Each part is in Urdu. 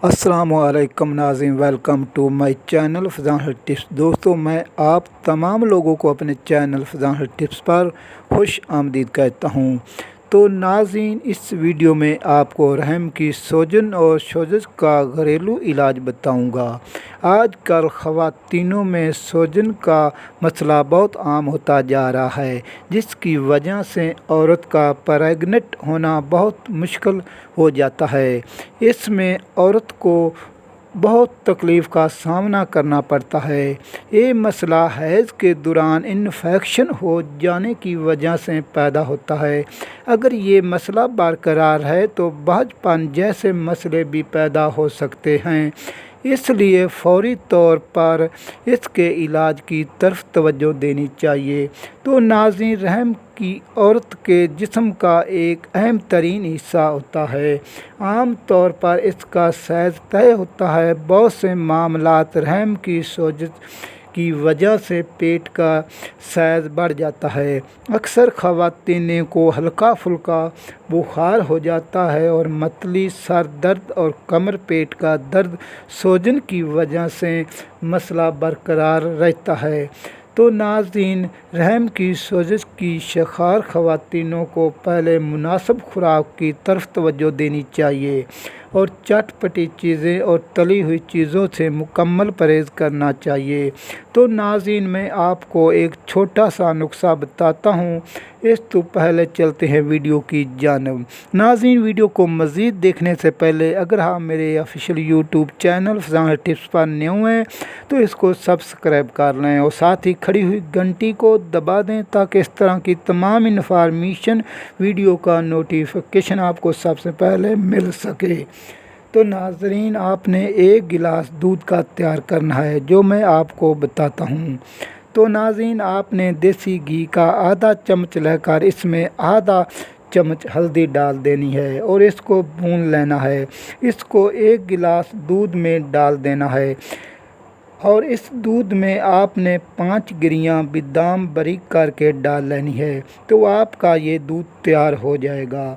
السلام علیکم ناظرین، welcome to my channel Faizan health tips. دوستو، میں آپ تمام لوگوں کو اپنے چینل فضان ہیلتھ ٹپس پر خوش آمدید کہتا ہوں۔ تو ناظرین، اس ویڈیو میں آپ کو رحم کی سوجن اور سوزش کا گھریلو علاج بتاؤں گا۔ آج کل خواتینوں میں سوجن کا مسئلہ بہت عام ہوتا جا رہا ہے، جس کی وجہ سے عورت کا پریگننٹ ہونا بہت مشکل ہو جاتا ہے۔ اس میں عورت کو بہت تکلیف کا سامنا کرنا پڑتا ہے۔ یہ مسئلہ حیض کے دوران انفیکشن ہو جانے کی وجہ سے پیدا ہوتا ہے۔ اگر یہ مسئلہ برقرار ہے تو بھاجپن جیسے مسئلے بھی پیدا ہو سکتے ہیں، اس لیے فوری طور پر اس کے علاج کی طرف توجہ دینی چاہیے۔ تو ناظرین، رحم کی عورت کے جسم کا ایک اہم ترین حصہ ہوتا ہے۔ عام طور پر اس کا سائز طے ہوتا ہے۔ بہت سے معاملات رحم کی سوزش کی وجہ سے پیٹ کا سائز بڑھ جاتا ہے۔ اکثر خواتین کو ہلکا پھلکا بخار ہو جاتا ہے اور متلی سر درد اور کمر پیٹ کا درد سوجن کی وجہ سے مسئلہ برقرار رہتا ہے۔ تو ناظرین، رحم کی سوزش کی شکار خواتینوں کو پہلے مناسب خوراک کی طرف توجہ دینی چاہیے اور چٹ پٹی چیزیں اور تلی ہوئی چیزوں سے مکمل پرہیز کرنا چاہیے۔ تو ناظرین، میں آپ کو ایک چھوٹا سا نسخہ بتاتا ہوں۔ اس تو پہلے چلتے ہیں ویڈیو کی جانب۔ ناظرین، ویڈیو کو مزید دیکھنے سے پہلے اگر آپ میرے official YouTube channel Faizan health tips پر نیو ہیں تو اس کو سبسکرائب کر لیں اور ساتھ ہی کھڑی ہوئی گھنٹی کو دبا دیں تاکہ اس طرح کی تمام انفارمیشن ویڈیو کا نوٹیفیکیشن آپ کو سب سے پہلے مل سکے۔ تو ناظرین، آپ نے ایک گلاس دودھ کا تیار کرنا ہے، جو میں آپ کو بتاتا ہوں۔ تو ناظرین، آپ نے دیسی گھی کا آدھا چمچ لے کر اس میں آدھا چمچ ہلدی ڈال دینی ہے اور اس کو بھون لینا ہے۔ اس کو ایک گلاس دودھ میں ڈال دینا ہے اور اس دودھ میں آپ نے 5 گریاں بادام باریک کر کے ڈال لینی ہے۔ تو آپ کا یہ دودھ تیار ہو جائے گا۔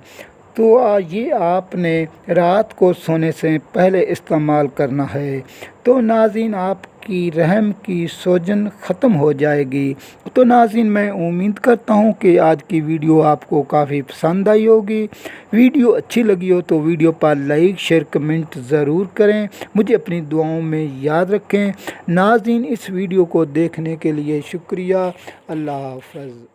تو یہ آپ نے رات کو سونے سے پہلے استعمال کرنا ہے۔ تو ناظرین، آپ کی رحم کی سوجن ختم ہو جائے گی۔ تو ناظرین، میں امید کرتا ہوں کہ آج کی ویڈیو آپ کو کافی پسند آئی ہوگی۔ ویڈیو اچھی لگی ہو تو ویڈیو پر لائک شیئر کمنٹ ضرور کریں۔ مجھے اپنی دعاؤں میں یاد رکھیں۔ ناظرین، اس ویڈیو کو دیکھنے کے لیے شکریہ۔ اللہ حافظ۔